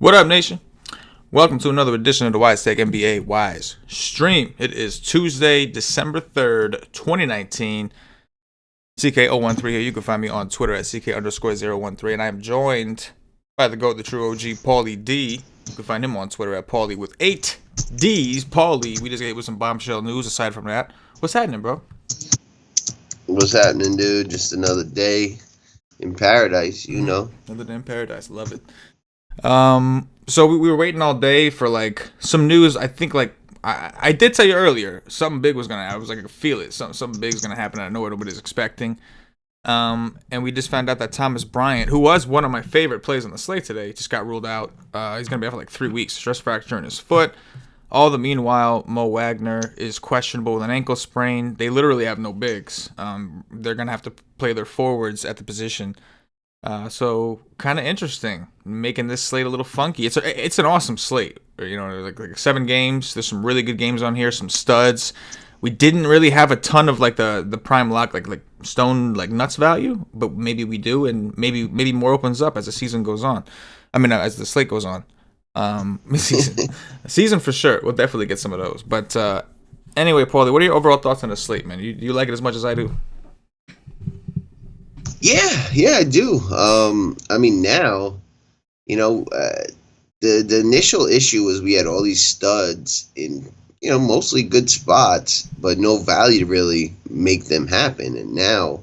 What up, nation? Welcome to another edition of the WiseTake NBA Wise Stream. It is Tuesday, December 3rd, 2019. CK013 here. You can find me on Twitter at CK_013. And I am joined by the GOAT, the true OG, Paulie D. You can find him on Twitter at Paulie with 8 Ds. Paulie, we just gave with some bombshell news. Aside from that, what's happening, bro? What's happening, dude? Just another day in paradise, you know. Another day in paradise. Love it. So we were waiting all day for like some news. I think I did tell you earlier something big was gonna. I was like, I could feel it. Something big is gonna happen. I know what nobody's expecting. And we just found out that Thomas Bryant, who was one of my favorite plays on the slate today, just got ruled out. He's gonna be out for like 3 weeks. Stress fracture in his foot. All the meanwhile, Mo Wagner is questionable with an ankle sprain. They literally have no bigs. They're gonna have to play their forwards at the position. So kind of interesting, making this slate a little funky. It's an awesome slate. You know, like 7 games. There's some really good games on here, some studs. We didn't really have a ton of like the prime lock, like stone, like nuts value, but maybe we do, and maybe more opens up as the season goes on. I mean, as the slate goes on. Season for sure. We'll definitely get some of those. But anyway, Paulie, what are your overall thoughts on the slate, man? You like it as much as I do? Yeah, I do. I mean, now, you know, the initial issue was we had all these studs in, you know, mostly good spots, but no value to really make them happen. And now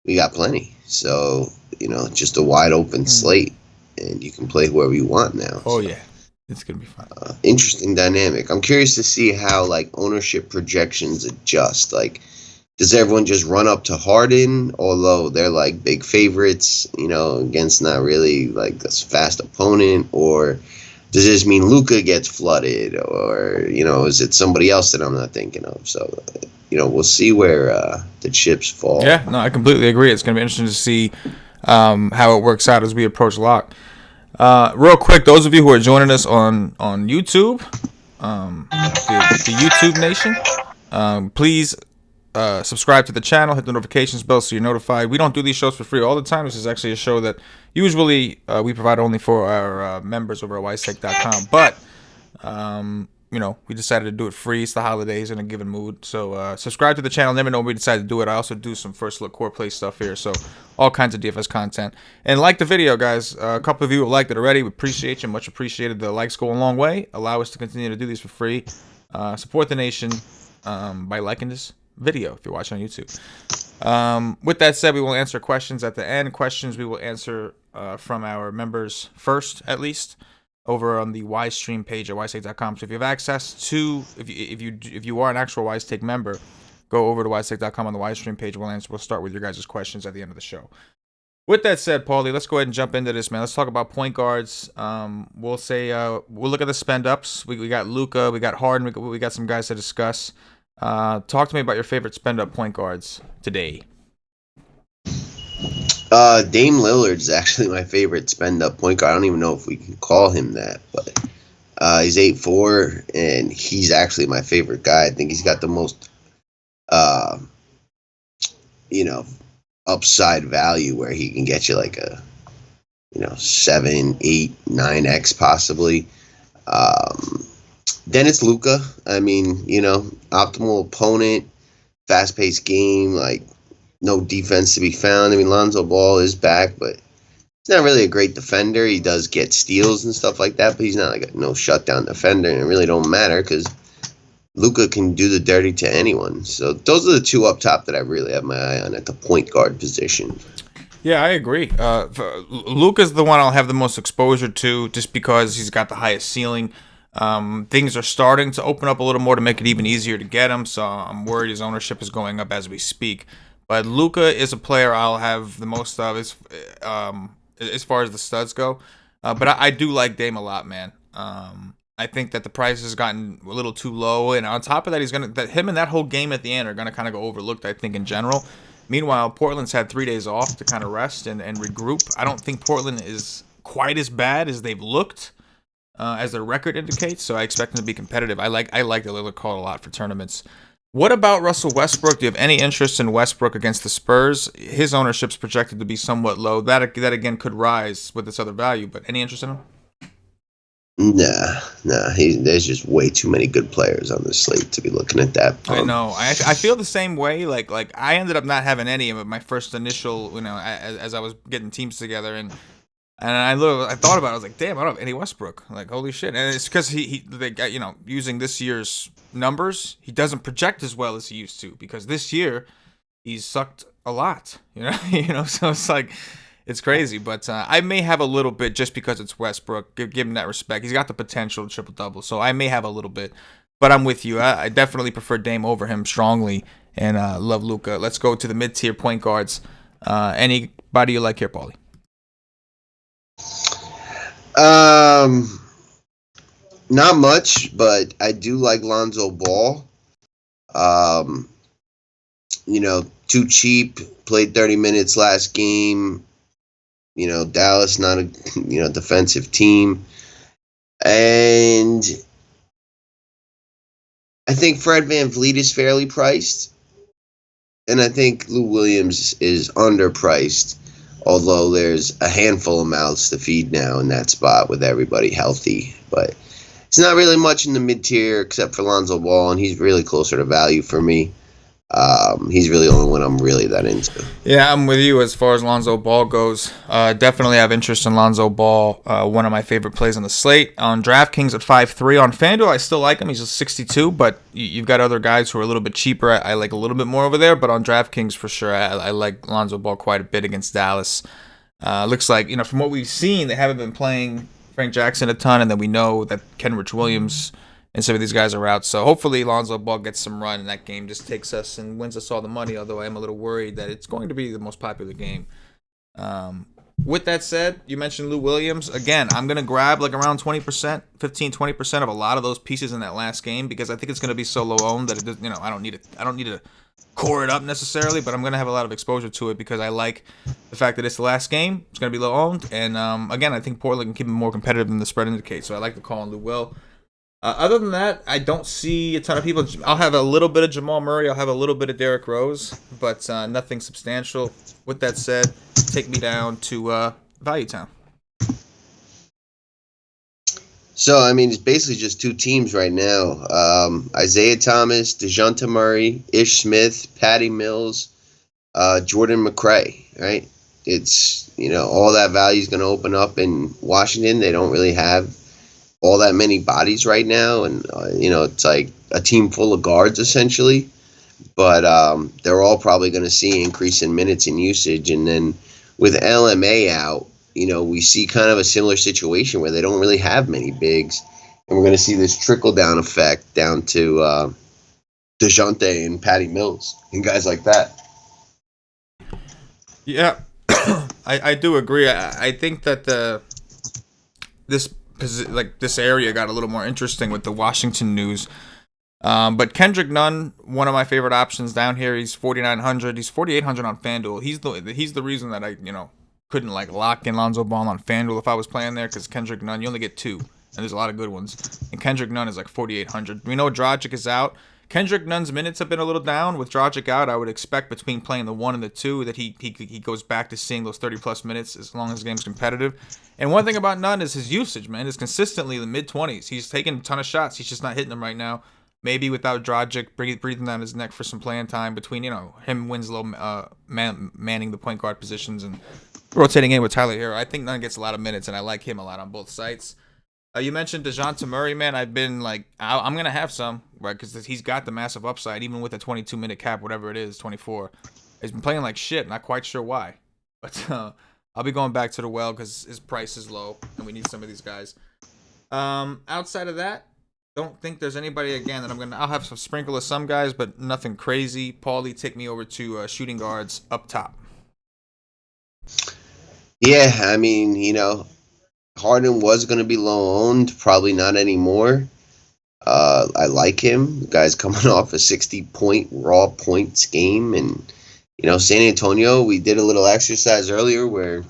we got plenty. So, you know, just a wide open slate, and you can play whoever you want now. Oh, yeah. It's going to be fun. Interesting dynamic. I'm curious to see how, like, ownership projections adjust. Like, does everyone just run up to Harden, although they're like big favorites, you know, against not really like a fast opponent? Or does this mean Luka gets flooded? Or, you know, is it somebody else that I'm not thinking of? So, you know, we'll see where the chips fall. Yeah, no, I completely agree. It's going to be interesting to see how it works out as we approach lock. Real quick, those of you who are joining us on YouTube, the YouTube Nation, please subscribe to the channel, hit the notifications bell so you're notified. We don't do these shows for free all the time. This is actually a show that usually we provide only for our members over at WiseTake.com. But, you know, we decided to do it free. It's the holidays in a given mood. So subscribe to the channel. Never know when we decide to do it. I also do some first look core play stuff here. So all kinds of DFS content. And like the video, guys. A couple of you have liked it already. We appreciate you. Much appreciated. The likes go a long way. Allow us to continue to do these for free. Support the nation by liking this video if you're watching on YouTube. With that said, we will answer questions at the end. Questions we will answer from our members first, at least, over on the Wise Stream page at wisetake.com. So if you have access to, if you are an actual WiseTake member, go over to wisetake.com on the Wise Stream page. We'll start with your guys' questions at the end of the show. With that said, Paulie, let's go ahead and jump into this, man. Let's talk about point guards. We'll look at the spend ups. We got Luka, we got Harden, we got some guys to discuss. Talk to me about your favorite spend-up point guards today. Dame Lillard's actually my favorite spend-up point guard. I don't even know if we can call him that, but he's 8'4", and he's actually my favorite guy. I think he's got the most, you know, upside value where he can get you like a, you know, 7, 8, 9x possibly. Then it's Luka. I mean, you know, optimal opponent, fast-paced game, like no defense to be found. I mean, Lonzo Ball is back, but he's not really a great defender. He does get steals and stuff like that, but he's not like a no shutdown defender, and it really don't matter because Luka can do the dirty to anyone. So those are the two up top that I really have my eye on at the point guard position. Yeah, I agree. Luka's the one I'll have the most exposure to just because he's got the highest ceiling. Things are starting to open up a little more to make it even easier to get him, so I'm worried his ownership is going up as we speak. But Luka is a player I'll have the most of as far as the studs go. But I do like Dame a lot, man. I think that the price has gotten a little too low, and on top of that, him and that whole game at the end are gonna kind of go overlooked, I think, in general. Meanwhile, Portland's had 3 days off to kind of rest and regroup. I don't think Portland is quite as bad as they've looked. As their record indicates, so I expect them to be competitive. I like the Lillard call a lot for tournaments. What about Russell Westbrook? Do you have any interest in Westbrook against the Spurs? His ownership's projected to be somewhat low. That again could rise with this other value, but any interest in him? Nah. There's just way too many good players on the slate to be looking at that. I know. I feel the same way. Like I ended up not having any of it. My first initial, as I was getting teams together, and I thought about it. I was like, damn, I don't have any Westbrook. Like, holy shit. And it's because they got, using this year's numbers, he doesn't project as well as he used to, because this year he's sucked a lot. So it's like, it's crazy. But I may have a little bit just because it's Westbrook. Give him that respect. He's got the potential to triple double. So I may have a little bit. But I'm with you. I definitely prefer Dame over him strongly, and love Luka. Let's go to the mid-tier point guards. Anybody you like here, Paulie? Not much, but I do like Lonzo Ball. Too cheap. Played 30 minutes last game. Dallas not a defensive team, and I think Fred VanVleet is fairly priced, and I think Lou Williams is underpriced. Although there's a handful of mouths to feed now in that spot with everybody healthy. But it's not really much in the mid-tier except for Lonzo Ball, and he's really closer to value for me. He's really the only one I'm really that into. Yeah, I'm with you as far as Lonzo Ball goes. Definitely have interest in Lonzo Ball. One of my favorite plays on the slate. On DraftKings at 5.3. On FanDuel, I still like him. He's a 62, but you've got other guys who are a little bit cheaper. I like a little bit more over there, but on DraftKings for sure, I like Lonzo Ball quite a bit against Dallas. Looks like, from what we've seen, they haven't been playing Frank Jackson a ton, and then we know that Kenrich Williams and some of these guys are out. So hopefully Lonzo Ball gets some run in that game, just takes us and wins us all the money, although I am a little worried that it's going to be the most popular game. With that said, you mentioned Lou Williams. Again, I'm going to grab like around 20%, 15-20% of a lot of those pieces in that last game, because I think it's going to be so low owned that I don't need to core it up necessarily, but I'm going to have a lot of exposure to it because I like the fact that it's the last game. It's going to be low owned, and again, I think Portland can keep it more competitive than the spread indicates, so I like the call on Lou Will. Other than that, I don't see a ton of people. I'll have a little bit of Jamal Murray. I'll have a little bit of Derrick Rose, but nothing substantial. With that said, take me down to Value Town. So, it's basically just two teams right now. Isaiah Thomas, DeJounte Murray, Ish Smith, Patty Mills, Jordan McRae, right? It's, all that value is going to open up in Washington. They don't really have all that many bodies right now, and it's like a team full of guards essentially, but they're all probably going to see increase in minutes and usage. And then with LMA out, we see kind of a similar situation where they don't really have many bigs, and we're going to see this trickle down effect down to DeJounte and Patty Mills and guys like that. Yeah, I do agree. I think that this area got a little more interesting with the Washington news. But Kendrick Nunn, one of my favorite options down here. He's 4,900. He's 4,800 on FanDuel. He's the reason that I couldn't lock in Lonzo Ball on FanDuel if I was playing there, because Kendrick Nunn, you only get two, and there's a lot of good ones. And Kendrick Nunn is 4,800. We know Dragic is out. Kendrick Nunn's minutes have been a little down. With Dragic out, I would expect between playing the 1 and the 2 that he goes back to seeing those 30-plus minutes as long as the game's competitive. And one thing about Nunn is his usage, man, is consistently the mid-20s. He's taking a ton of shots. He's just not hitting them right now. Maybe without Dragic breathing down his neck for some playing time between, him, Winslow, manning the point guard positions and rotating in with Tyler Hero. I think Nunn gets a lot of minutes, and I like him a lot on both sites. You mentioned DeJounte Murray, man. I've been I'm going to have some, right, because he's got the massive upside, even with a 22-minute cap, whatever it is, 24. He's been playing like shit, not quite sure why. But I'll be going back to the well because his price is low, and we need some of these guys. Outside of that, don't think there's anybody, again, that I'll have some sprinkle of some guys, but nothing crazy. Paulie, take me over to shooting guards up top. Yeah, Harden was going to be low owned, probably not anymore. I like him. The guy's coming off a 60-point raw points game. And, San Antonio, we did a little exercise earlier where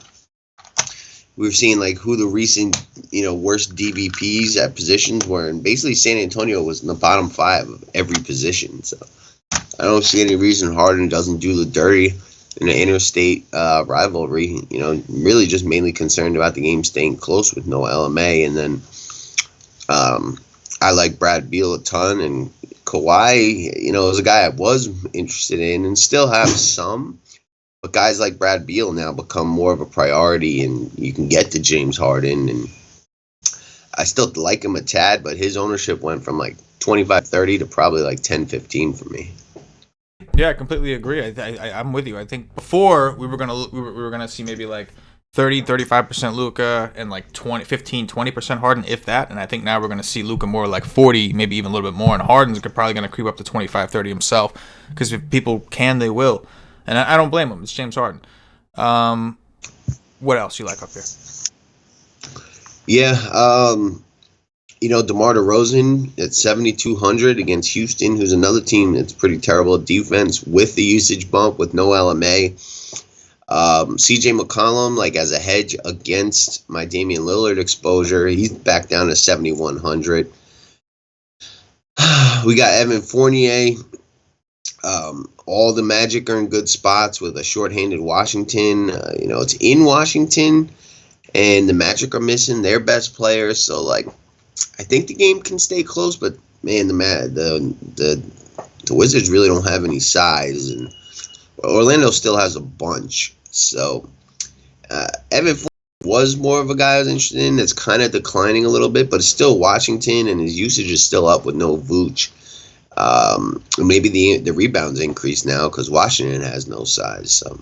we were seeing who the recent, worst DVPs at positions were. And basically San Antonio was in the bottom 5 of every position. So I don't see any reason Harden doesn't do the dirty in the interstate rivalry. Really just mainly concerned about the game staying close with no LMA. And then I like Brad Beal a ton, and Kawhi, is a guy I was interested in and still have some. But guys like Brad Beal now become more of a priority, and you can get to James Harden. And I still like him a tad, but his ownership went from like 25-30 to probably like 10-15 for me. Yeah, I completely agree. I'm with you. I think before we were gonna see maybe like 30-35% Luka and like 15-20% Harden, if that. And I think now we're gonna see Luka more like 40, maybe even a little bit more, and Harden's probably gonna creep up to 25-30 himself, because if people can, they will, and I don't blame him. It's James Harden. What else you like up here? Yeah, DeMar DeRozan at 7,200 against Houston, who's another team that's pretty terrible at defense with the usage bump with no LMA. CJ McCollum, like as a hedge against my Damian Lillard exposure, he's back down to 7,100. We got Evan Fournier. All the Magic are in good spots with a shorthanded Washington. It's in Washington, and the Magic are missing their best players. So, like, I think the game can stay close, but man, the Wizards really don't have any size, and Orlando still has a bunch. So, Evan Fournier was more of a guy I was interested in. That's kind of declining a little bit, but it's still Washington, and his usage is still up with no Vooch. Maybe the rebounds increase now because Washington has no size. So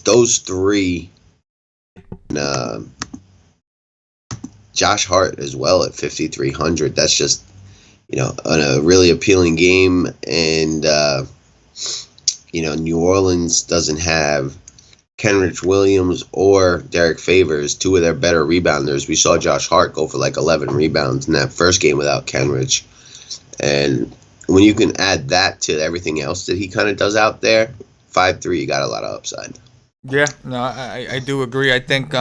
those three, and, Josh Hart as well at 5,300. That's just a really appealing game, and New Orleans doesn't have Kenrich Williams or Derek Favors, two of their better rebounders. We saw Josh Hart go for like 11 rebounds in that first game without Kenrich, and when you can add that to everything else that he kind of does out there, 5-3, you got a lot of upside. Yeah, no, I do agree. I think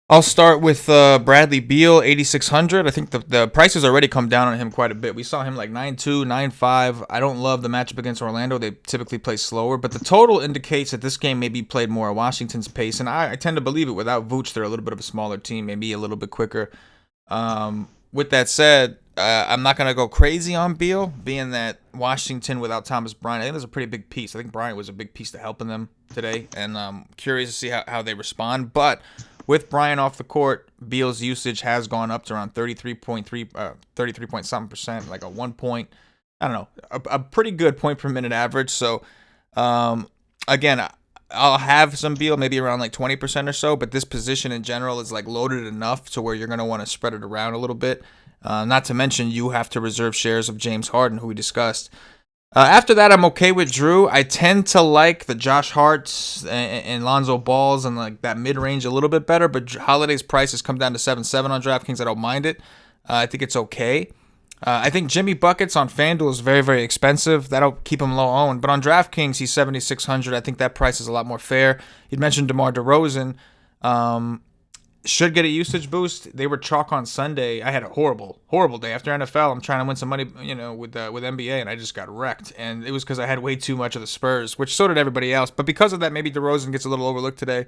I'll start with Bradley Beal, 8,600. I think the price has already come down on him quite a bit. We saw him like 9-2, 9-5. I don't love the matchup against Orlando. They typically play slower, but the total indicates that this game may be played more at Washington's pace, and I tend to believe it. Without Vooch, they're a little bit of a smaller team, maybe a little bit quicker. With that said, I'm not going to go crazy on Beal, being that Washington without Thomas Bryant, I think there's a pretty big piece. I think Bryant was a big piece to helping them today, and I'm curious to see how they respond. But with Bryant off the court, Beal's usage has gone up to around 33.7%, like a 1 point, I don't know, a pretty good point per minute average. So, again, I'll have some Beal, maybe around like 20% or so, but this position in general is like loaded enough to where you're going to want to spread it around a little bit. Not to mention you have to reserve shares of James Harden, who we discussed. After that, I'm okay with Drew. I tend to like the Josh Harts and Lonzo Balls and like that mid-range a little bit better, but Holiday's price has come down to 7-7 on DraftKings. I don't mind it. I think it's okay. I think Jimmy Buckets on FanDuel is very, very expensive. That'll keep him low owned. But on DraftKings, he's 7,600. I think that price is a lot more fair. You'd mentioned DeMar DeRozan. Should get a usage boost. They were chalk on Sunday. I had a horrible, horrible day. After NFL, I'm trying to win some money, with NBA, and I just got wrecked. And it was because I had way too much of the Spurs, which so did everybody else. But because of that, maybe DeRozan gets a little overlooked today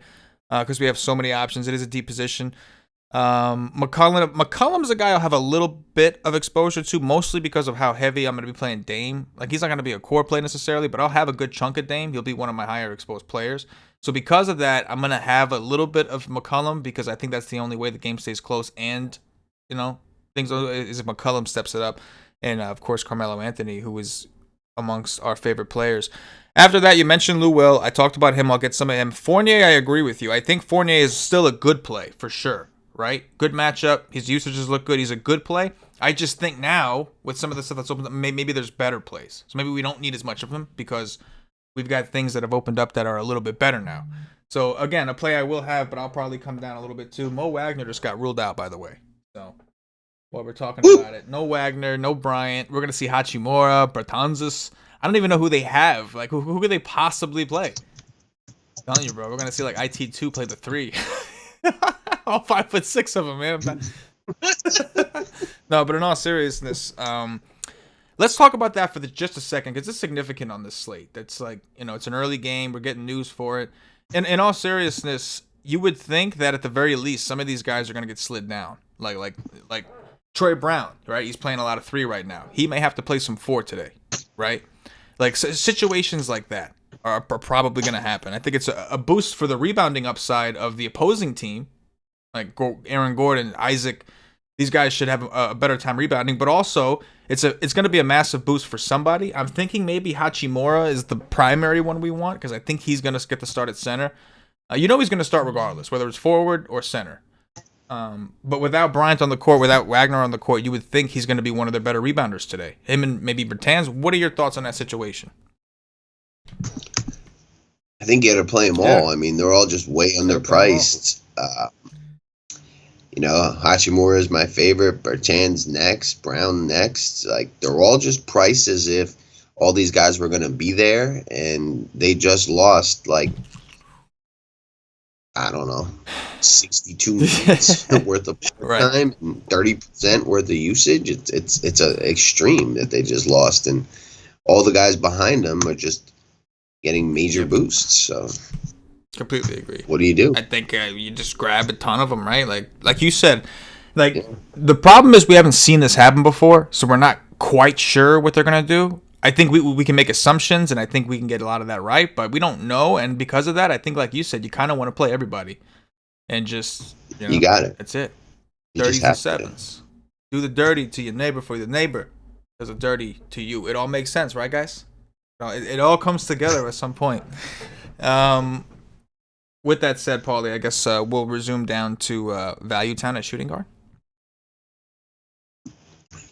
because we have so many options. It is a deep position. McCollum's a guy I'll have a little bit of exposure to, mostly because of how heavy I'm going to be playing Dame. Like, he's not going to be a core play necessarily, but I'll have a good chunk of Dame. He'll be one of my higher exposed players. So because of that, I'm going to have a little bit of McCollum because I think that's the only way the game stays close. And, things is if McCollum steps it up. And, of course, Carmelo Anthony, who is amongst our favorite players. After that, you mentioned Lou Will. I talked about him. I'll get some of him. Fournier, I agree with you. I think Fournier is still a good play for sure. Right? Good matchup. His usages look good. He's a good play. I just think now, with some of the stuff that's opened up, maybe there's better plays. So maybe we don't need as much of him because we've got things that have opened up that are a little bit better now. So, again, a play I will have, but I'll probably come down a little bit too. Mo Wagner just got ruled out, by the way. So, while we're talking about it, no Wagner, no Bryant. We're going to see Hachimura, Bertanzas. I don't even know who they have. Like, who could they possibly play? I'm telling you, bro. We're going to see, like, IT2 play the 3. All 5'6" of them, man. No, but in all seriousness, let's talk about that for just a second because it's significant on this slate. That's like, it's an early game. We're getting news for it. And in all seriousness, you would think that at the very least, some of these guys are going to get slid down. Like Troy Brown, right? He's playing a lot of 3 right now. He may have to play some 4 today, right? Like situations like that are probably going to happen. I think it's a boost for the rebounding upside of the opposing team, like Aaron Gordon, Isaac. These guys should have a better time rebounding, but also it's going to be a massive boost for somebody. I'm thinking maybe Hachimura is the primary one we want because I think he's going to get the start at center. He's going to start regardless, whether it's forward or center. But without Bryant on the court, without Wagner on the court, you would think he's going to be one of their better rebounders today. Him and maybe Bertans. What are your thoughts on that situation? I think you got to play them all. I mean, they're all just way underpriced. Hachimura is my favorite. Bertans next. Brown next. Like, they're all just priced as if all these guys were going to be there, and they just lost, like, I don't know, 62 minutes worth of time and 30% worth of usage. It's an extreme that they just lost, and all the guys behind them are just getting major boosts. So completely agree. What do you do? I think you just grab a ton of them, right? Like you said, the problem is we haven't seen this happen before, so we're not quite sure what they're gonna do. I think we can make assumptions, and I think we can get a lot of that right, but we don't know. And because of that, I think, like you said, you kind of want to play everybody, and just you got it. That's it. 30s and 7s. Do the dirty to your neighbor for the neighbor does the dirty to you. It all makes sense, right, guys? It all comes together at some point. With that said, Paulie, I guess we'll resume down to Value Town at shooting guard.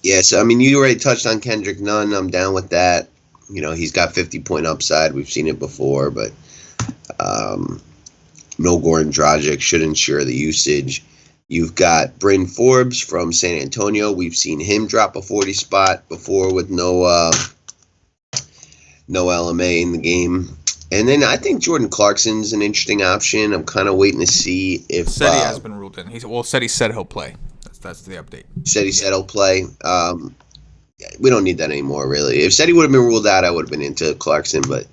Yeah, so, I mean, you already touched on Kendrick Nunn. I'm down with that. He's got 50-point upside. We've seen it before, but no Goran Dragic should ensure the usage. You've got Bryn Forbes from San Antonio. We've seen him drop a 40 spot before with no LMA in the game. And then I think Jordan Clarkson's an interesting option. I'm kind of waiting to see if... Said he has been ruled in. He said he'll play. That's the update. He said he'll play. We don't need that anymore, really. If he would have been ruled out, I would have been into Clarkson, but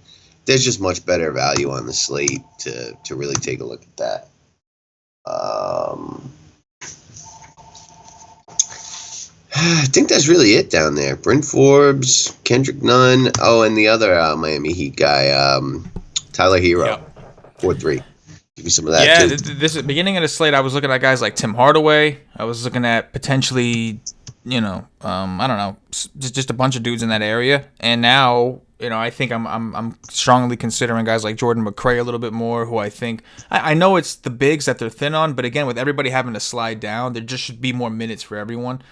there's just much better value on the slate to really take a look at that. I think that's really it down there. Bryn Forbes, Kendrick Nunn, and the other Miami Heat guy, Tyler Hero, 4-3. Give me some of that, too. This is beginning of the slate. I was looking at guys like Tim Hardaway. I was looking at potentially, I don't know, just a bunch of dudes in that area. And now, I think I'm strongly considering guys like Jordan McRae a little bit more, who I think I know it's the bigs that they're thin on, but again, with everybody having to slide down, there just should be more minutes for everyone.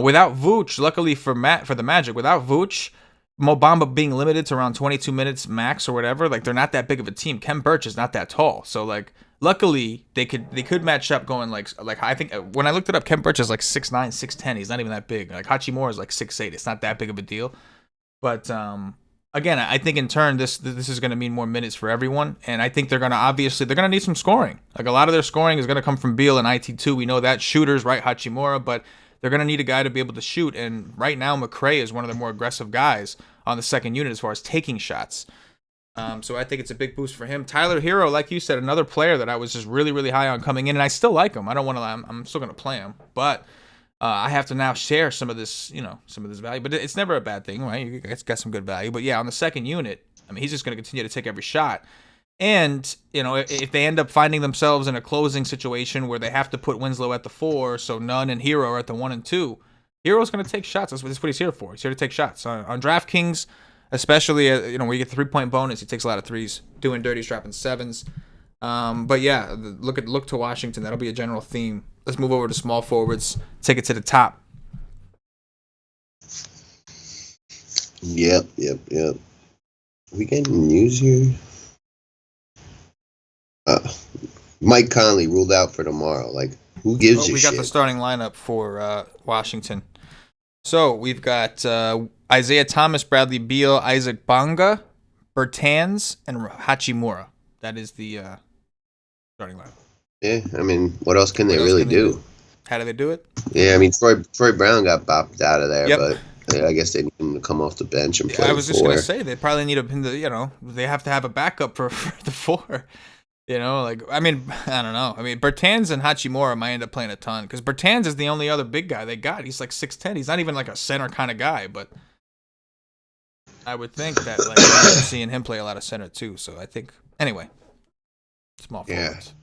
Without Vooch, luckily for the Magic, without Vooch, Mo Bamba being limited to around 22 minutes max or whatever, like, they're not that big of a team. Kem Birch is not that tall, so, like, luckily they could match up going like I think when I looked it up, Kem Birch is like 6'9", 6'10". He's not even that big. Like, Hachimura is like 6'8". It's not that big of a deal. But again, I think in turn this is going to mean more minutes for everyone, and I think they're going to need some scoring. Like, a lot of their scoring is going to come from Beal and IT2. We know that shooters, right? Hachimura, but they're going to need a guy to be able to shoot, and right now McRae is one of the more aggressive guys on the second unit as far as taking shots. So I think it's a big boost for him. Tyler Hero, like you said, another player that I was just really, really high on coming in, and I still like him. I'm still going to play him, but I have to now share some of this value. But it's never a bad thing, right? You guys got some good value. But yeah, on the second unit, I mean, he's just going to continue to take every shot. And, if they end up finding themselves in a closing situation where they have to put Winslow at the 4, so Nunn and Hero are at the 1 and 2, Hero's going to take shots. That's what he's here for. He's here to take shots. On DraftKings, especially, where you get the 3-point bonus, he takes a lot of threes, doing dirties, dropping 7s. But yeah, look to Washington. That'll be a general theme. Let's move over to small forwards. Take it to the top. Yep. We getting news here? Mike Conley ruled out for tomorrow. Like, who gives a shit? We got the starting lineup for Washington. So we've got Isaiah Thomas, Bradley Beal, Isaac Bonga, Bertans, and Hachimura. That is the starting lineup. Yeah, I mean, what else can they really do? How do they do it? Yeah, I mean, Troy Brown got bopped out of there, but I guess they need him to come off the bench and play. I was just going to say, they probably need they have to have a backup for the 4. Like, I mean, I don't know. I mean, Bertans and Hachimura might end up playing a ton because Bertans is the only other big guy they got. He's like 6'10". He's not even like a center kind of guy, but I would think that like we end up seeing him play a lot of center too. So I think anyway, small Yeah. forwards.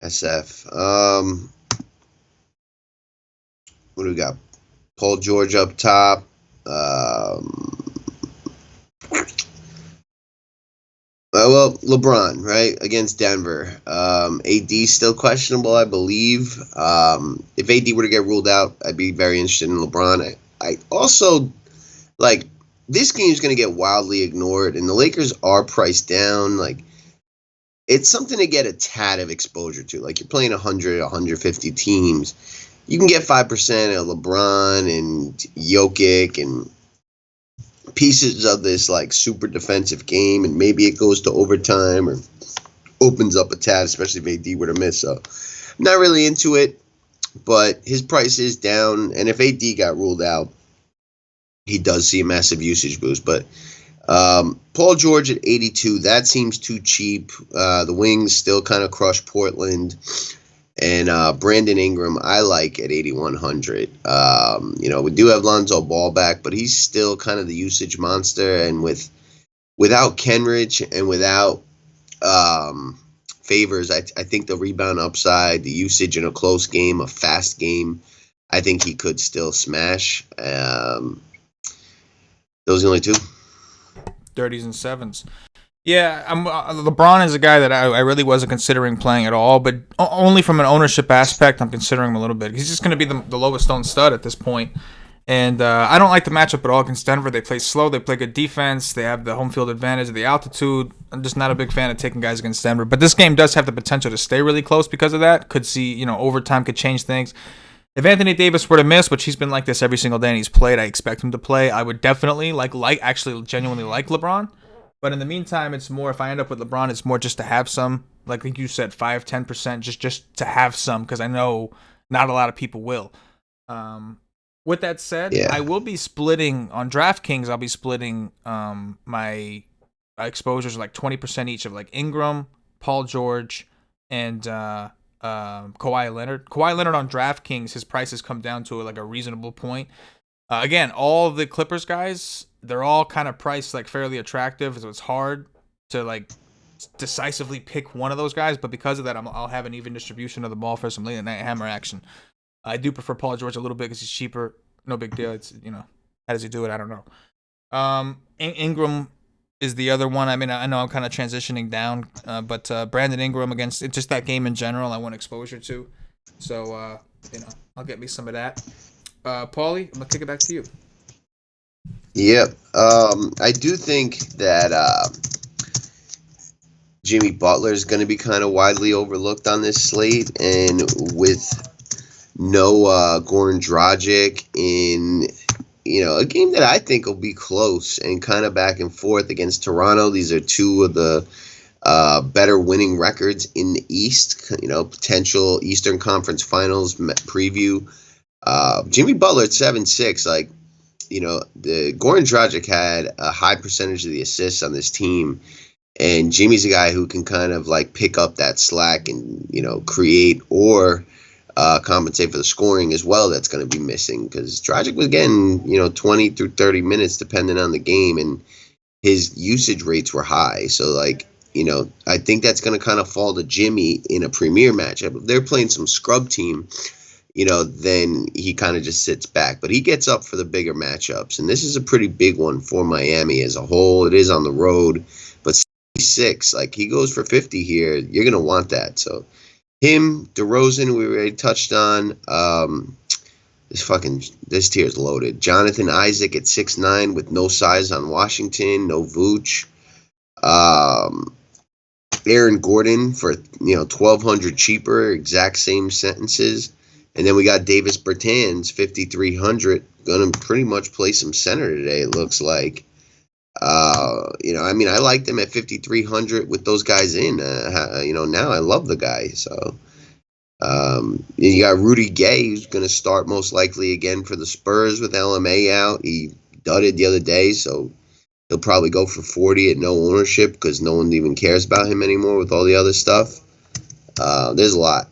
SF. What do we got? Paul George up top. Well, LeBron, right, against Denver. AD still questionable, I believe. If AD were to get ruled out, I'd be very interested in LeBron. I also, like, this game's going to get wildly ignored, and the Lakers are priced down. Like, it's something to get a tad of exposure to. Like, you're playing 100, 150 teams. You can get 5% of LeBron and Jokic and pieces of this like super defensive game, and maybe it goes to overtime or opens up a tad, especially if AD were to miss. So I'm not really into it, but his price is down, and if AD got ruled out, he does see a massive usage boost. But Paul George at 82, that seems too cheap. The Wings still kind of crush Portland. And Brandon Ingram, I like at 8,100. We do have Lonzo Ball back, but he's still kind of the usage monster. And without Kenrich and without Favors, I think the rebound upside, the usage in a close game, a fast game, I think he could still smash. Those are the only two. 30s and 7s. Yeah, LeBron is a guy that I really wasn't considering playing at all, but only from an ownership aspect, I'm considering him a little bit. He's just going to be the lowest owned stud at this point. And I don't like the matchup at all against Denver. They play slow. They play good defense. They have the home field advantage of the altitude. I'm just not a big fan of taking guys against Denver. But this game does have the potential to stay really close because of that. Could see, overtime could change things. If Anthony Davis were to miss, which he's been like this every single day and he's played, I expect him to play. I would definitely actually genuinely like LeBron. But in the meantime, it's more, if I end up with LeBron, it's more just to have some, like you said, 5-10%, just to have some, because I know not a lot of people will. With that said, Yeah. I will be splitting, on DraftKings, I'll be splitting my exposures like 20% each of like Ingram, Paul George, and Kawhi Leonard. Kawhi Leonard on DraftKings, his prices come down to like a reasonable point. Again, all the Clippers guys, they're all kind of priced like fairly attractive, so it's hard to like decisively pick one of those guys. But because of that, I'll have an even distribution of the ball for some late night hammer action. I do prefer Paul George a little bit because he's cheaper. No big deal. It's how does he do it? I don't know. Ingram is the other one. I mean, I know I'm kind of transitioning down, but Brandon Ingram against it's just that game in general I want exposure to. So I'll get me some of that. Paulie, I'm gonna kick it back to you. Yep. I do think that Jimmy Butler is going to be kind of widely overlooked on this slate, and with no Goran Dragic in a game that I think will be close and kind of back and forth against Toronto. These are two of the better winning records in the East. Potential Eastern Conference Finals preview. Jimmy Butler at 7'6", the Goran Dragic had a high percentage of the assists on this team, and Jimmy's a guy who can kind of like pick up that slack and create or compensate for the scoring as well. That's going to be missing because Dragic was getting 20 through 30 minutes depending on the game, and his usage rates were high. So I think that's going to kind of fall to Jimmy in a premier matchup. If they're playing some scrub team, then he kind of just sits back. But he gets up for the bigger matchups. And this is a pretty big one for Miami as a whole. It is on the road. But 66, he goes for 50 here. You're going to want that. So him, DeRozan, we already touched on. This tier is loaded. Jonathan Isaac at 6'9" with no size on Washington, no Vooch. Aaron Gordon for $1,200 cheaper, exact same sentences. And then we got Davis Bertans, 5,300, going to pretty much play some center today, it looks like. I liked him at 5,300 with those guys in. Now I love the guy. So you got Rudy Gay, who's going to start most likely again for the Spurs with LMA out. He dudded the other day, so He'll probably go for 40 at no ownership because no one even cares about him anymore with all the other stuff. There's a lot.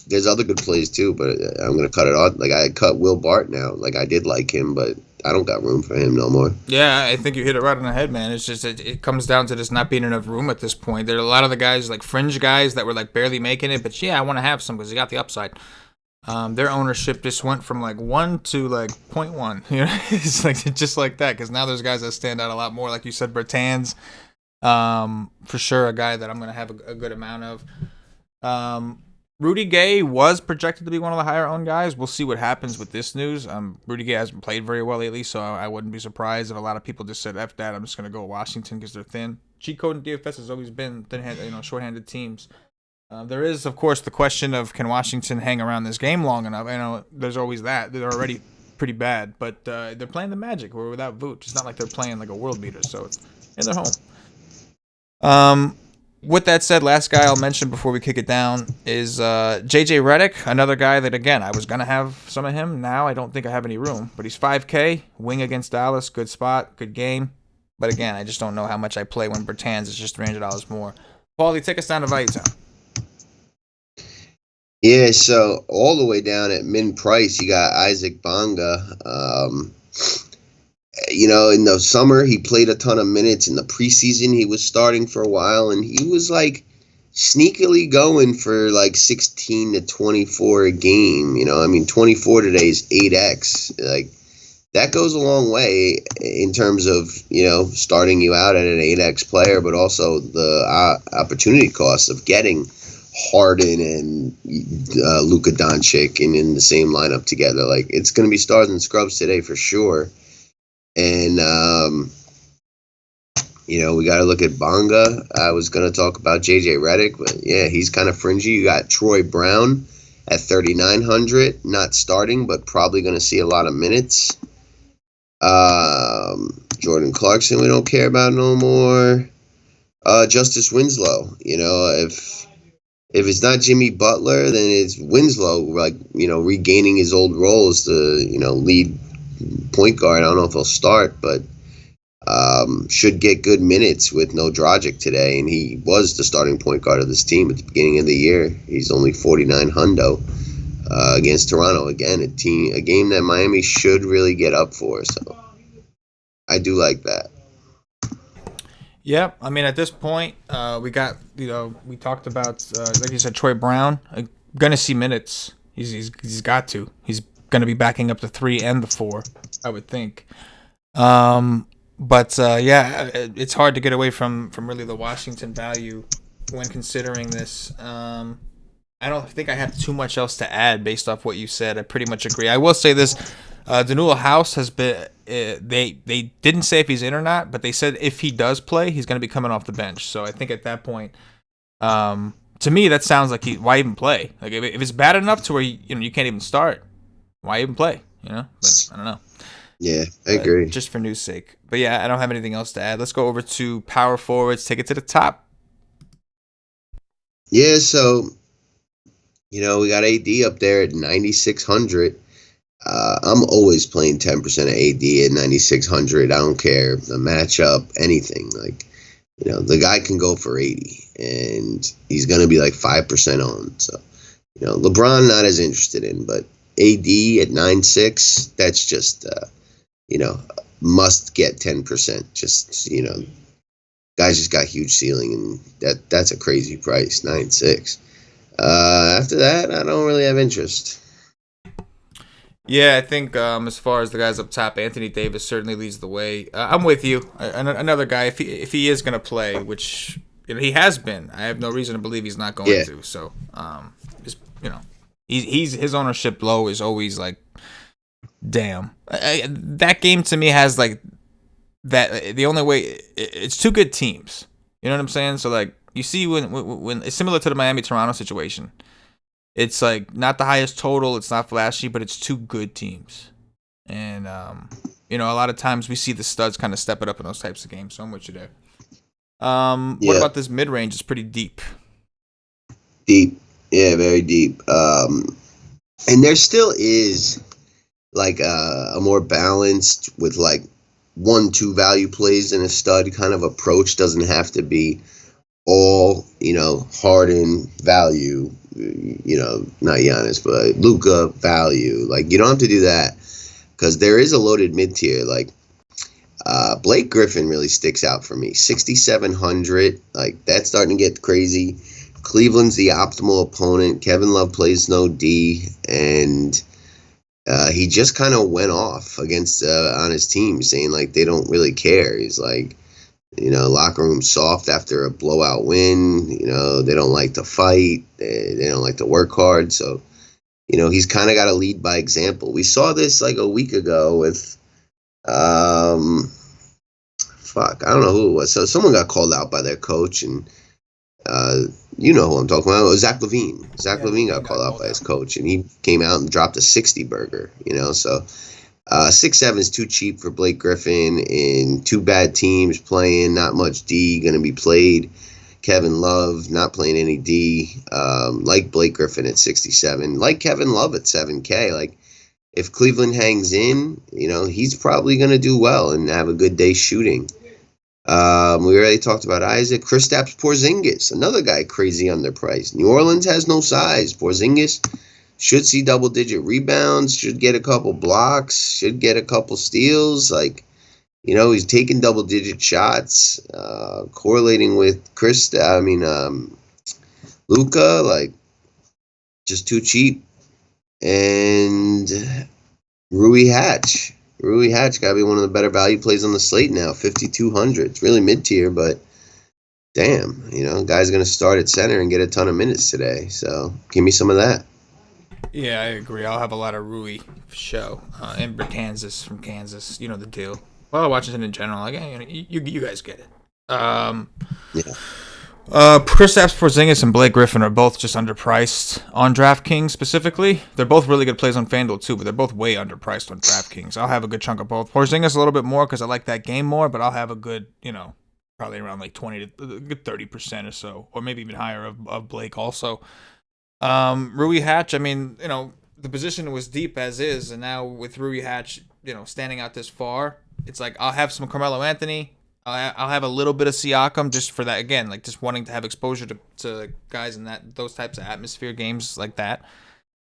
There's other good plays too, but I'm gonna cut it off. Like I cut Will Bart now. Like I did like him, but I don't got room for him no more. Yeah, I think you hit it right on the head, man. It's just it comes down to just not being enough room at this point. There are a lot of the guys, like fringe guys, that were like barely making it, but yeah, I want to have some because they got the upside. Their ownership just went from like 1 to like 0.1. You know, it's like just like that because now there's guys that stand out a lot more. Like you said, Bertans, for sure, a guy that I'm gonna have a good amount of. Rudy Gay was projected to be one of the higher owned guys. We'll see what happens with this news. Rudy Gay hasn't played very well lately, so I wouldn't be surprised if a lot of people just said F that. I'm just gonna go Washington because they're thin. Cheat code in DFS has always been shorthanded teams. There is, of course, the question of can Washington hang around this game long enough? There's always that. They're already pretty bad, but they're playing the Magic or without Vooch. It's not like they're playing like a world beater, so it's in their home. With that said, last guy I'll mention before we kick it down is JJ Redick, another guy that, again, I was going to have some of him. Now I don't think I have any room, but he's 5K, wing against Dallas, good spot, good game. But again, I just don't know how much I play when Bertans is just $300 more. Paulie, take us down to Value Town. Yeah, so all the way down at min price, you got Isaac Bonga. In the summer, he played a ton of minutes. In the preseason, he was starting for a while, and he was like sneakily going for like 16 to 24 a game. 24 today is 8x. Like that goes a long way in terms of starting you out at an 8x player, but also the opportunity cost of getting Harden and Luka Doncic in the same lineup together. Like it's going to be stars and scrubs today for sure. And we got to look at Bonga. I was going to talk about JJ Redick, but yeah, he's kind of fringy. You got Troy Brown at 3,900, not starting, but probably going to see a lot of minutes. Jordan Clarkson, we don't care about no more. Justice Winslow, if it's not Jimmy Butler, then it's Winslow, regaining his old role as the, lead point guard. I don't know if he'll start, but should get good minutes with no Dragic today, and he was the starting point guard of this team at the beginning of the year. He's only 49 hundo against Toronto. Again, a game that Miami should really get up for, so I do like that. Yeah, at this point, we got, we talked about, like you said, Troy Brown. Going to see minutes. He's got to. He's going to be backing up the 3 and the 4, I would think. But it's hard to get away from really the Washington value when considering this. I don't think I have too much else to add based off what you said. I pretty much agree. I will say this. Danula House has been they didn't say if he's in or not, but they said if he does play, he's going to be coming off the bench. So I think at that point, to me, that sounds like why even play? Like if it's bad enough to where you can't even start, why even play? But I don't know. Yeah, I agree. Just for news sake. But yeah, I don't have anything else to add. Let's go over to power forwards. Take it to the top. Yeah, so we got AD up there at 9,600. I'm always playing 10% of AD at 9,600. I don't care the matchup, anything. Like, the guy can go for 80, and he's going to be like 5% on. So, LeBron not as interested in, but AD at 9.6, that's just, must get 10%. Just, guys just got huge ceiling, and that's a crazy price, 9.6. After that, I don't really have interest. Yeah, I think as far as the guys up top, Anthony Davis certainly leads the way. I'm with you. Another guy, if he is going to play, which he has been, I have no reason to believe he's not going to. So, his ownership low is always like, damn. That game to me has like that. The only way it's two good teams. You know what I'm saying? So like you see when it's similar to the Miami Toronto situation. It's like not the highest total. It's not flashy, but it's two good teams. And, a lot of times we see the studs kind of step it up in those types of games. So I'm with you there. What about this mid-range? It's pretty deep. Deep. Yeah, very deep. And there still is like a more balanced with like 1-2 value plays in a stud kind of approach. Doesn't have to be all, Harden value, not Giannis, but Luka value. Like, you don't have to do that because there is a loaded mid-tier. Like, Blake Griffin really sticks out for me. 6,700. Like, that's starting to get crazy. Cleveland's the optimal opponent. Kevin Love plays no D, and he just kind of went off against on his team, saying like they don't really care. He's like, locker room soft after a blowout win. They don't like to fight. They don't like to work hard. So, he's kind of got to lead by example. We saw this like a week ago with, I don't know who it was. So someone got called out by their coach, and you know who I'm talking about. It was Zach LaVine. Zach LaVine got called out by his coach, and he came out and dropped a 60 burger. So 6'7" is too cheap for Blake Griffin, and two bad teams playing, not much D going to be played. Kevin Love not playing any D, like Blake Griffin at 67, like Kevin Love at 7K. Like, if Cleveland hangs in, he's probably going to do well and have a good day shooting. We already talked about Isaac. Kristaps Porzingis, another guy crazy underpriced. New Orleans has no size. Porzingis should see double-digit rebounds, should get a couple blocks, should get a couple steals. Like, he's taking double-digit shots, correlating with Luka, like, just too cheap. And Rui Hatch. Rui Hatch got to be one of the better value plays on the slate now, 5,200. It's really mid-tier, but damn, guy's going to start at center and get a ton of minutes today. So give me some of that. Yeah, I agree. I'll have a lot of Rui show. Ember Kansas from Kansas. You know the deal. Well, I watch it in general. Like, you guys get it. Yeah. Kristaps Porzingis and Blake Griffin are both just underpriced on DraftKings specifically. They're both really good plays on FanDuel too, but they're both way underpriced on DraftKings. I'll have a good chunk of both. Porzingis a little bit more because I like that game more, but I'll have a good, probably around like 20 to 30% or so, or maybe even higher of Blake also. Rui Hatch, the position was deep as is, and now with Rui Hatch, standing out this far, it's like I'll have some Carmelo Anthony. I'll have a little bit of Siakam just for that, again, like just wanting to have exposure to guys in those types of atmosphere games like that.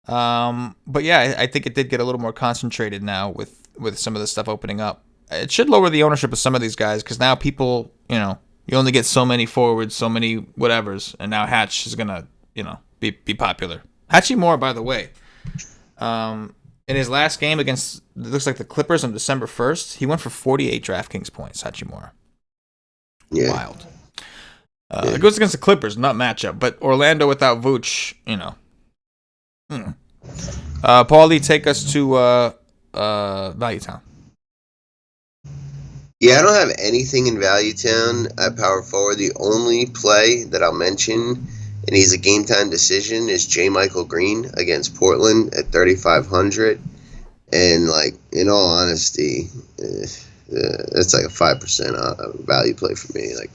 But yeah, I think it did get a little more concentrated now with some of the stuff opening up. It should lower the ownership of some of these guys because now people, you only get so many forwards, so many whatevers, and now Hatch is gonna, be popular. Hachimura, by the way, in his last game against, it looks like the Clippers on December 1st, he went for 48 DraftKings points. Hachimura. Yeah. Wild. It goes against the Clippers, not matchup, but Orlando without Vooch, Paulie, take us to Value Town. Yeah, I don't have anything in Value Town at power forward. The only play that I'll mention, and he's a game time decision, is J. Michael Green against Portland at 3,500. And, like, in all honesty, it's like a 5% value play for me. Like,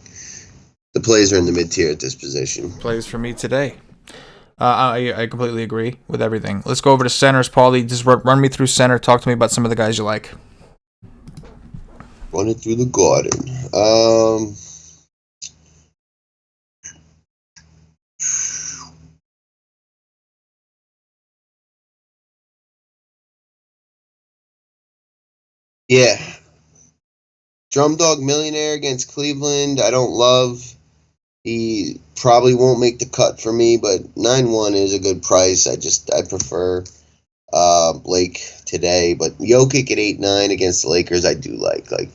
the plays are in the mid-tier at this position. Plays for me today. I completely agree with everything. Let's go over to centers, Paulie. Just run me through center. Talk to me about some of the guys you like. Run it through the garden. Yeah. Drum Dog Millionaire against Cleveland, I don't love. He probably won't make the cut for me, but 9-1 is a good price. I prefer Blake today, but Jokic at 8-9 against the Lakers, I do like. Like,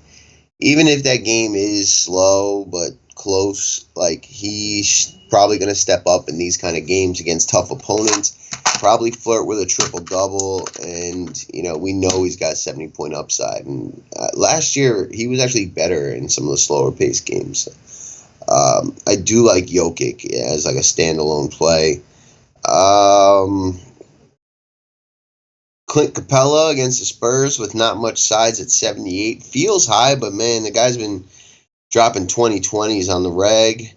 even if that game is slow but close, like, he's probably going to step up in these kind of games against tough opponents. Probably flirt with a triple-double, and, we know he's got 70-point upside. And last year, he was actually better in some of the slower-paced games. I do like Jokic as, like, a standalone play. Clint Capella against the Spurs with not much size at 78. Feels high, but, man, the guy's been dropping 20-20s on the reg.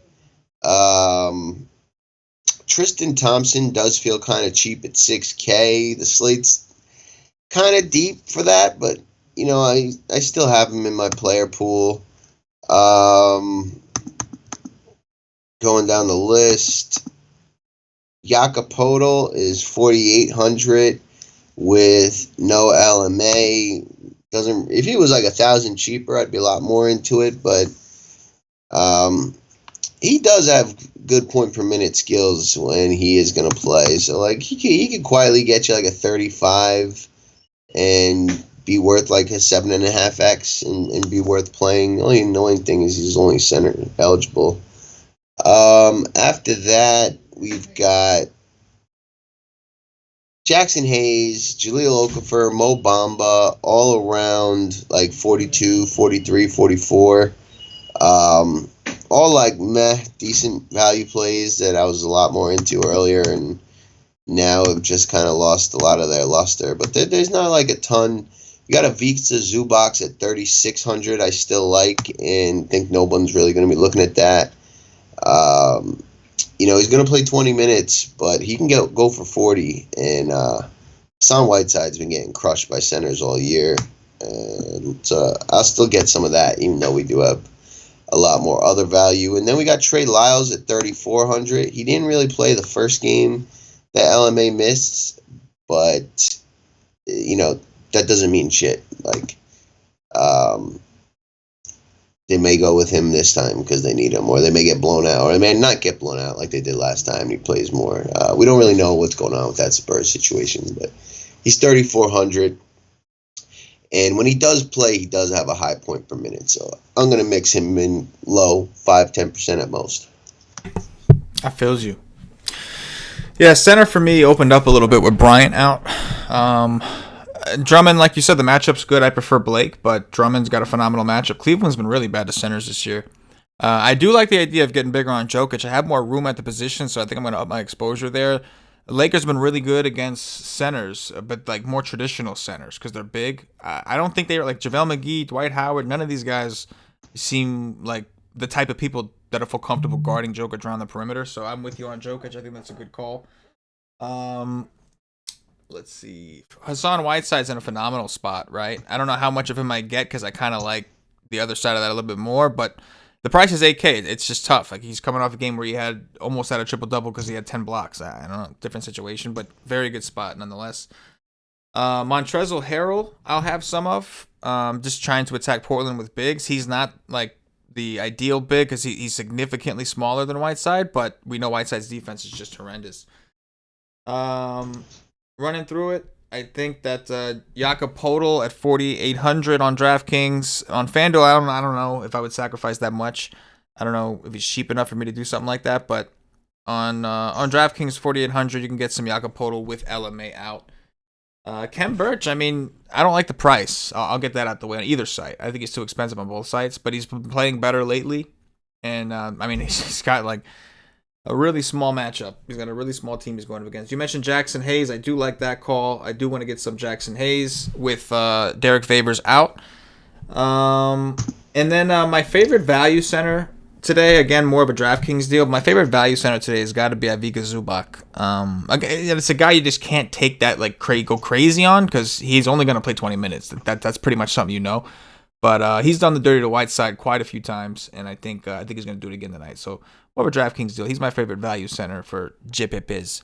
Tristan Thompson does feel kind of cheap at 6K. The slate's kind of deep for that, but I still have him in my player pool. Going down the list, Jakob is 4,800 with no LMA. If he was like 1,000 cheaper, I'd be a lot more into it. But he does have good point per minute skills when he is going to play. So like he could quietly get you like a 35 and be worth like a 7.5x and be worth playing. The only annoying thing is he's only center eligible. After that, we've got Jackson Hayes, Jahlil Okafor, Mo Bamba, all around like 42, 43, 44. All like meh, decent value plays that I was a lot more into earlier, and now have just kind of lost a lot of their luster. But there's not like a ton. You got a Viktor Zubac at 3,600 I still like, and think no one's really going to be looking at that. He's going to play 20 minutes, but he can go for 40. And Hassan Whiteside's been getting crushed by centers all year. So I'll still get some of that, even though we do have a lot more other value. And then we got Trey Lyles at 3,400. He didn't really play the first game that LMA missed, but, that doesn't mean shit. Like, they may go with him this time because they need him, or they may get blown out, or they may not get blown out like they did last time. He plays more. We don't really know what's going on with that Spurs situation, but he's 3,400. And when he does play, he does have a high point per minute. So I'm going to mix him in low, 5-10% at most. I feels you. Yeah, center for me opened up a little bit with Bryant out. Drummond, like you said, the matchup's good. I prefer Blake, but Drummond's got a phenomenal matchup. Cleveland's been really bad to centers this year. I do like the idea of getting bigger on Jokic. I have more room at the position, so I think I'm going to up my exposure there. The Lakers have been really good against centers, but like more traditional centers because they're big. I don't think they are like JaVale McGee, Dwight Howard. None of these guys seem like the type of people that feel comfortable guarding Jokic around the perimeter. So I'm with you on Jokic. I think that's a good call. Let's see. Hassan Whiteside's in a phenomenal spot, right? I don't know how much of him I get because I kind of like the other side of that a little bit more, but the price is 8K. It's just tough. Like he's coming off a game where he almost had a triple-double because he had 10 blocks. I don't know, different situation, but very good spot nonetheless. Montrezl Harrell, I'll have some of. Just trying to attack Portland with bigs. He's not like the ideal big because he's significantly smaller than Whiteside, but we know Whiteside's defense is just horrendous. Running through it, I think that Jakob at 4,800 on DraftKings. On FanDuel, I don't know if I would sacrifice that much. I don't know if he's cheap enough for me to do something like that. But on DraftKings, 4,800, you can get some Jakob with LMA out. Ken Birch, I mean, I don't like the price. I'll get that out the way on either site. I think he's too expensive on both sites, but he's been playing better lately. And, he's got like a really small matchup. He's got a really small team he's going up against. You mentioned Jackson Hayes. I do like that call. I do want to get some Jackson Hayes with Derek Favors out. And then my favorite value center today, again, more of a DraftKings deal. My favorite value center today has got to be Ivica Zubac. It's a guy you just can't take that like go crazy on because he's only going to play 20 minutes. That's pretty much something you know. But he's done the dirty to Whiteside quite a few times, and I think he's going to do it again tonight. So, what a DraftKings deal. He's my favorite value center for JPP's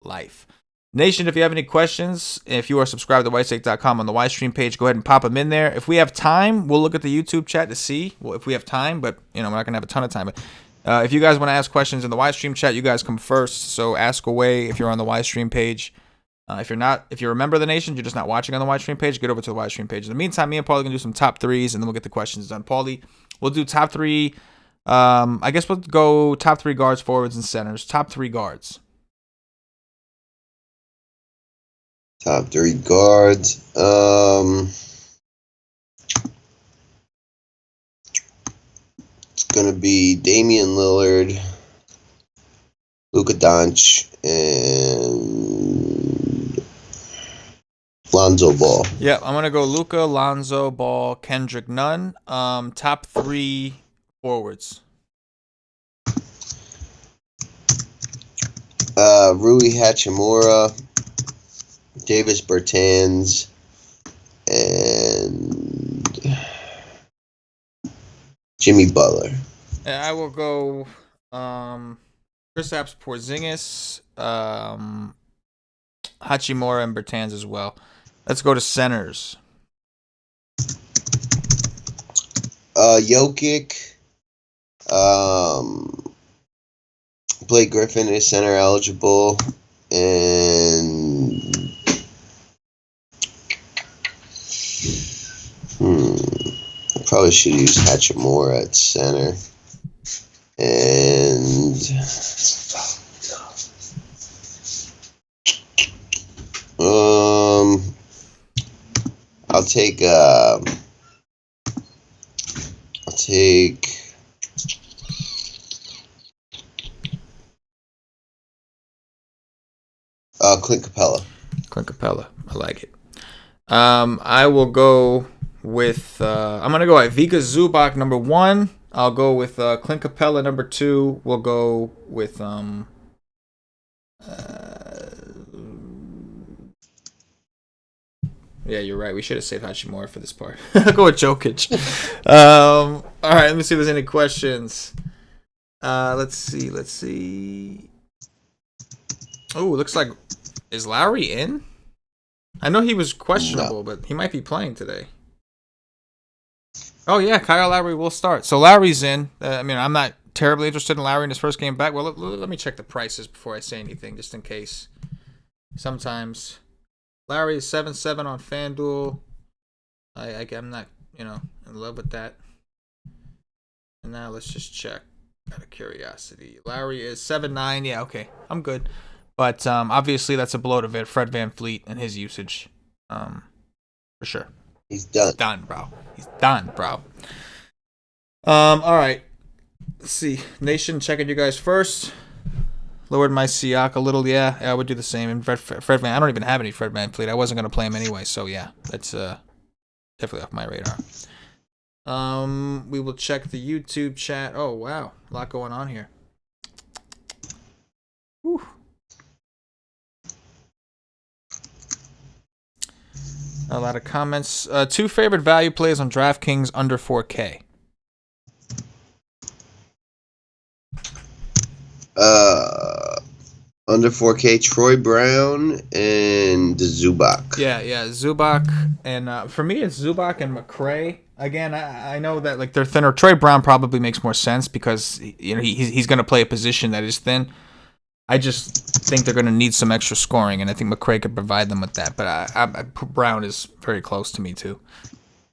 life. Nation, if you have any questions, if you are subscribed to WiseTake.com on the WiseStream page, go ahead and pop them in there. If we have time, we'll look at the YouTube chat to see if we have time, but we're not going to have a ton of time. But if you guys want to ask questions in the WiseStream chat, you guys come first. So ask away if you're on the WiseStream page. If you're a member of the Nation, you're just not watching on the WiseStream page, get over to the WiseStream page. In the meantime, me and Paulie are going to do some top threes, and then we'll get the questions done. Paulie, we'll do top three. I guess we'll go top three guards, forwards, and centers. Top three guards. Top three guards. It's going to be Damian Lillard, Luka Doncic, and Lonzo Ball. Yeah, I'm going to go Luka, Lonzo Ball, Kendrick Nunn. Top three forwards. Rui Hachimura, Davis Bertans, and Jimmy Butler. And I will go Kristaps Porzingis, Hachimura, and Bertans as well. Let's go to centers. Jokic. Blake Griffin is center eligible. And I probably should use Hachimura at center. And I'll take Clint Capella. Clint Capella. I like it. I will go with I'm gonna go Ivica Zubac number 1. I'll go with Clint Capella number 2. We'll go with yeah, you're right. We should have saved Hachimura for this part. I'll go with Jokic. All right, let me see if there's any questions. Let's see. Oh, looks like, is Lowry in? I know he was questionable, but he might be playing today. Oh, yeah, Kyle Lowry will start. So Lowry's in. I mean, I'm not terribly interested in Lowry in his first game back. Well, let me check the prices before I say anything, just in case. Sometimes Lowry is 7-7 on FanDuel. I'm not, in love with that. And now let's just check out of curiosity. Lowry is 7-9. Yeah, okay. I'm good. But obviously that's a blow to Fred VanVleet and his usage. For sure. He's done. He's done, bro. All right. Let's see. Nation, checking you guys first. Lowered my Siak a little. Yeah, I would do the same. And Fred Van, I don't even have any Fred VanVleet. I wasn't going to play him anyway. So, yeah, that's definitely off my radar. We will check the YouTube chat. Oh, wow. A lot going on here. Whew. A lot of comments. 2 favorite value plays on DraftKings under 4K. Under 4K, Troy Brown and Zubac. Yeah, Zubac. And for me, it's Zubac and McRae. Again, I know that like they're thinner. Troy Brown probably makes more sense because he's going to play a position that is thin. I just think they're going to need some extra scoring, and I think McRae could provide them with that. But Brown is very close to me, too.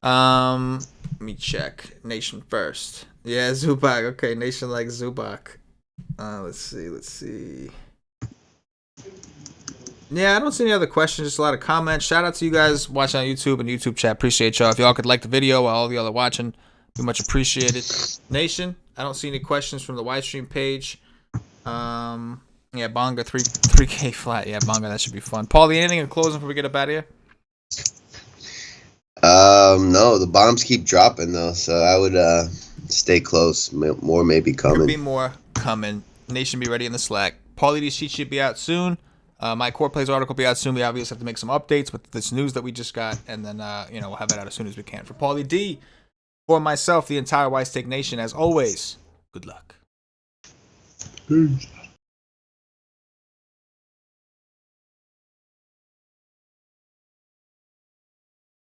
Let me check. Nation first. Yeah, Zubac. Okay, Nation likes Zubac. Let's see. Yeah, I don't see any other questions. Just a lot of comments. Shout out to you guys watching on YouTube and YouTube chat. Appreciate y'all. If y'all could like the video while all of y'all are watching, be much appreciated. Nation, I don't see any questions from the Widestream page. Yeah, Bonga 3K flat. Yeah, Bonga, that should be fun. Paulie, anything in closing before we get up out of here? No, the bombs keep dropping though, so I would stay close. More may be coming. There'll be more coming. Nation, be ready in the Slack. Paulie D sheet should be out soon. My Core Plays article will be out soon. We obviously have to make some updates with this news that we just got, and then we'll have it out as soon as we can. For Paulie D, for myself, the entire WiseTake Nation, as always, good luck. Peace.